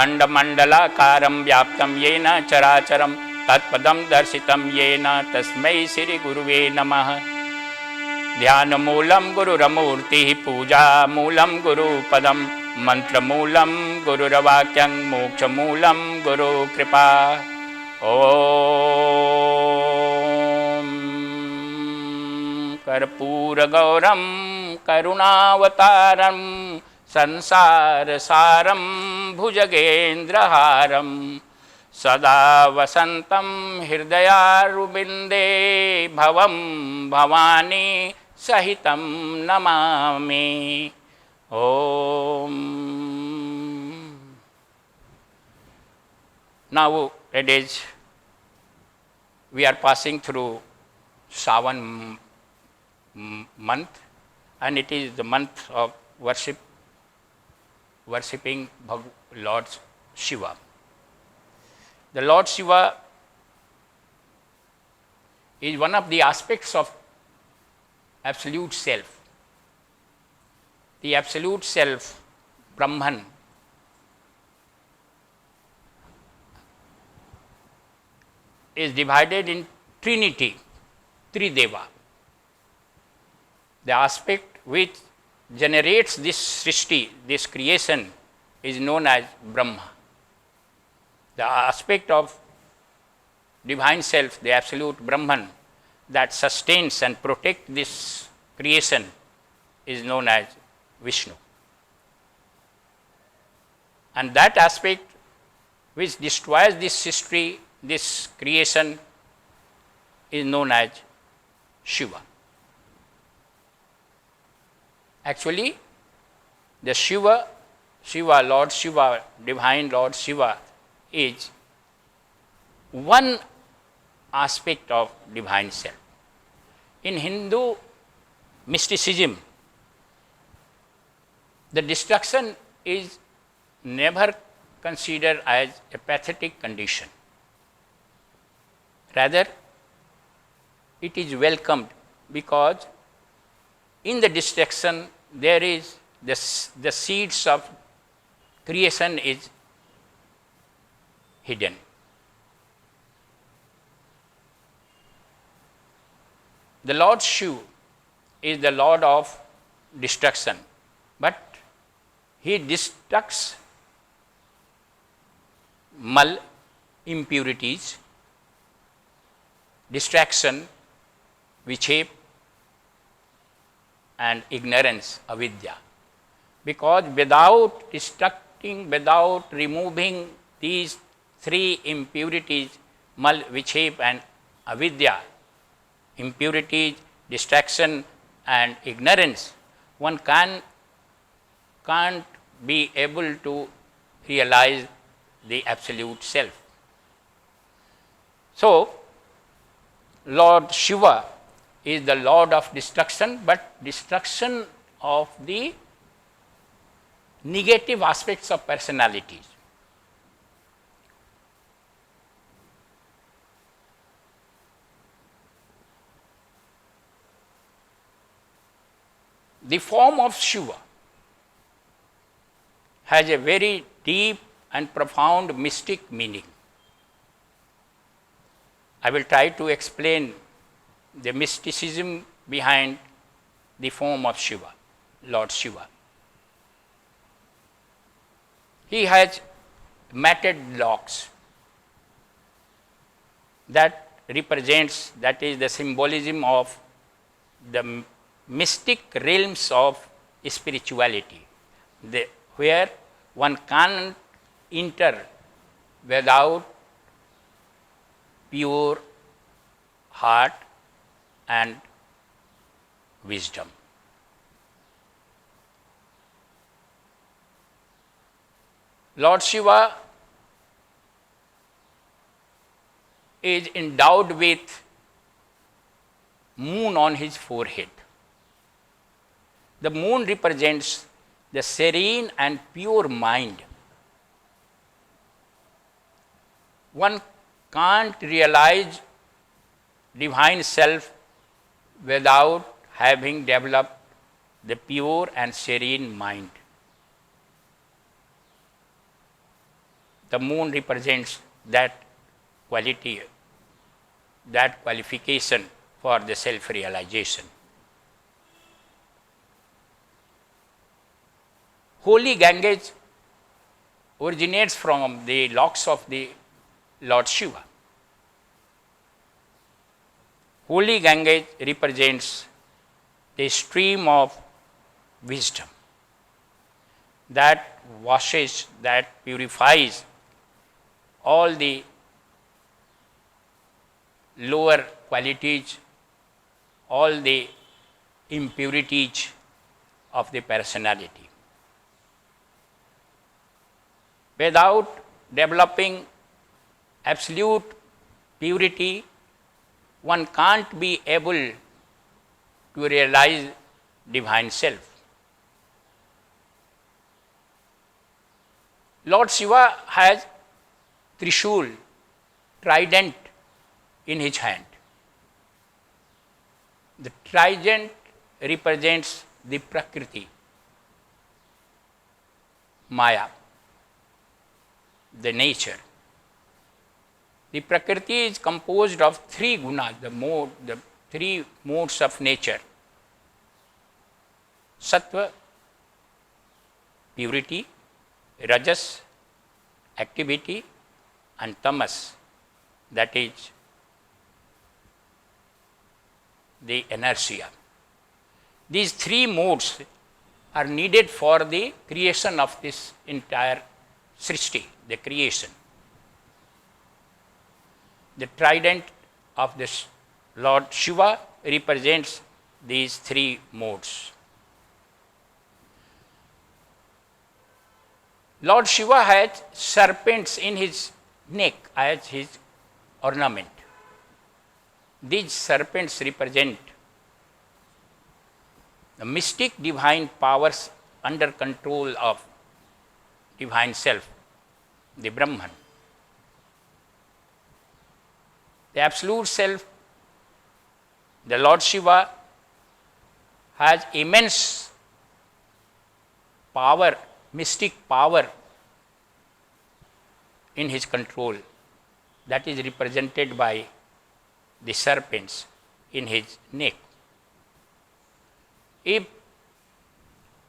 खंडमंडलाकारं व्याप्तं येन चराचरं तत्पदं दर्शितं येन तस्मै श्री गुरुवे नमः। ध्यानमूलं गुरुरमूर्तिः पूजामूलं गुरुपदं मंत्रमूलं गुरुर्वाक्यं मोक्षमूलं गुरुकृपा। ॐ कर्पूरगौरं करुणावतारं संसारसारं भुजगेन्द्रहारं सदा वसन्तं हृदयारविन्दे भवं भवानी सहितं Namami. Om. Nowadays we are passing through Sawan month, and it is the month of worshipping Lord Shiva. The Lord Shiva is one of the aspects of absolute self. The absolute self, Brahman, is divided in Trinity, Trideva. The aspect which generates this Srishti, this creation, is known as Brahma. The aspect of divine self, the absolute Brahman, that sustains and protects this creation, is known as Vishnu. And that aspect which destroys this history, this creation, is known as Shiva. Actually, the Shiva, Lord Shiva, divine Lord Shiva, is one aspect of divine self. In Hindu mysticism, the destruction is never considered as a pathetic condition. Rather, it is welcomed because in the destruction there is the seeds of creation is hidden. The Lord Shiva is the Lord of destruction, but he destructs mal, impurities, distraction, vichep, and ignorance, avidya. Because without destructing, without removing these three impurities, mal, vichep, and avidya, impurities, distraction, and ignorance, one can't be able to realize the absolute self. So, Lord Shiva is the Lord of destruction, but destruction of the negative aspects of personalities. The form of Shiva has a very deep and profound mystic meaning. I will try to explain the mysticism behind the form of Shiva, Lord Shiva. He has matted locks that represents, that is the symbolism of the mystic realms of spirituality, where one can't enter without pure heart and wisdom. Lord Shiva is endowed with moon on his forehead. The moon represents the serene and pure mind. One can't realize divine self without having developed the pure and serene mind. the moon represents that quality, that qualification for the self-realization. Holy Ganges originates from the locks of the Lord Shiva. Holy Ganges represents the stream of wisdom that washes, that purifies all the lower qualities, all the impurities of the personality. Without developing absolute purity, one can't be able to realize divine self. Lord Shiva has Trishul, trident in his hand. The trident represents the Prakriti, Maya, the nature. The Prakriti is composed of three gunas, the three modes of nature: Sattva, purity; Rajas, activity; and Tamas, that is the inertia. These three modes are needed for the creation of this entire Srishti, the creation. The trident of this Lord Shiva represents these three modes. Lord Shiva has serpents in his neck as his ornament. These serpents represent the mystic divine powers under control of divine self, the Brahman. The absolute self, the Lord Shiva, has immense power, mystic power in his control, that is represented by the serpents in his neck. If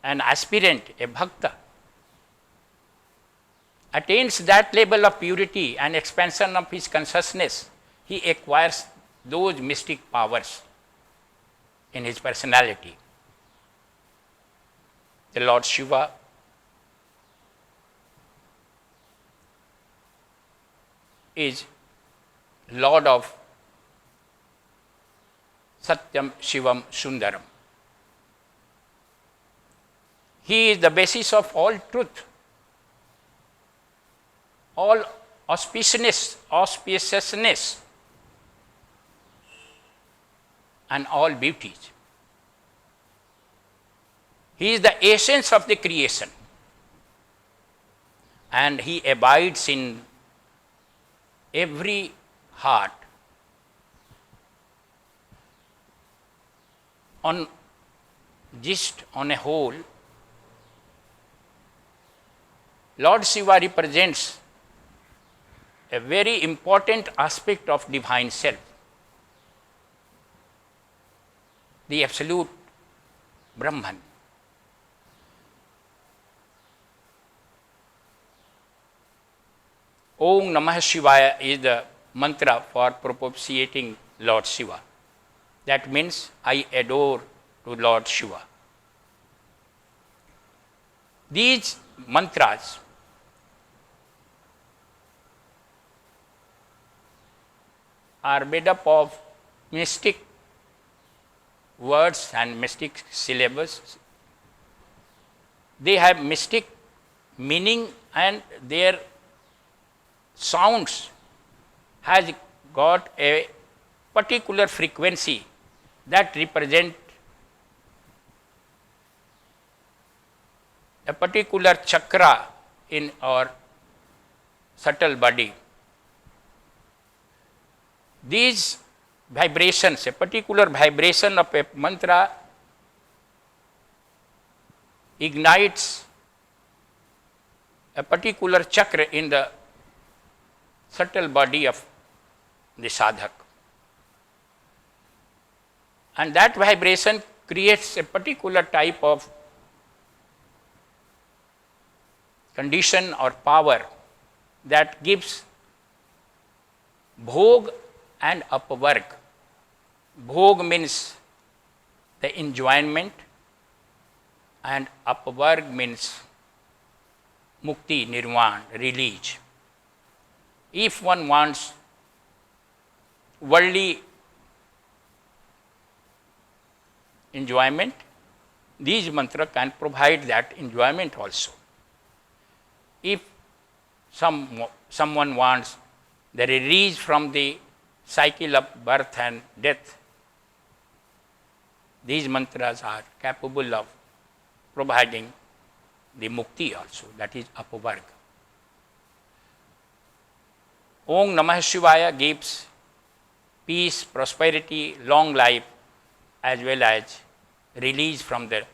an aspirant, a bhakta, attains that level of purity and expansion of his consciousness, he acquires those mystic powers in his personality. The Lord Shiva is Lord of Satyam Shivam Sundaram. He is the basis of all truth, all auspiciousness, and all beauties. He is the essence of the creation, and he abides in every heart. On a whole, Lord Shiva represents a very important aspect of divine self, the absolute Brahman. Om Namah Shivaya is the mantra for propitiating Lord Shiva. That means I adore to Lord Shiva. These mantras are made up of mystic words and mystic syllables. They have mystic meaning, and their sounds has got a particular frequency that represent a particular chakra in our subtle body. These vibrations, a particular vibration of a mantra ignites a particular chakra in the subtle body of the sadhak. And that vibration creates a particular type of condition or power that gives bhog and upvarg. Bhog means the enjoyment, and upvarg means mukti, nirvana, release. If one wants worldly enjoyment, these mantras can provide that enjoyment also. If someone wants the release from the cycle of birth and death, these mantras are capable of providing the mukti also, that is upvarg. Om Namah Shivaya gives peace, prosperity, long life, as well as release from the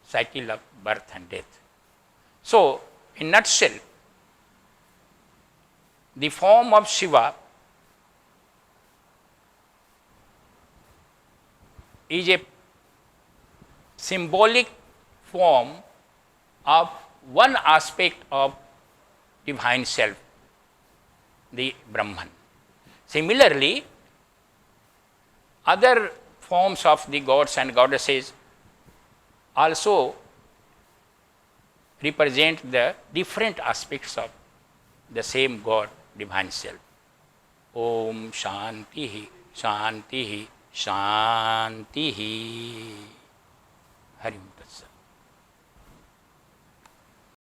cycle of birth and death. So, in a nutshell, the form of Shiva is a symbolic form of one aspect of divine self, the Brahman. Similarly, other forms of the gods and goddesses also represent the different aspects of the same God, divine self. Om Shanti, Shanti, Shanti. Hari Om Tat Sat.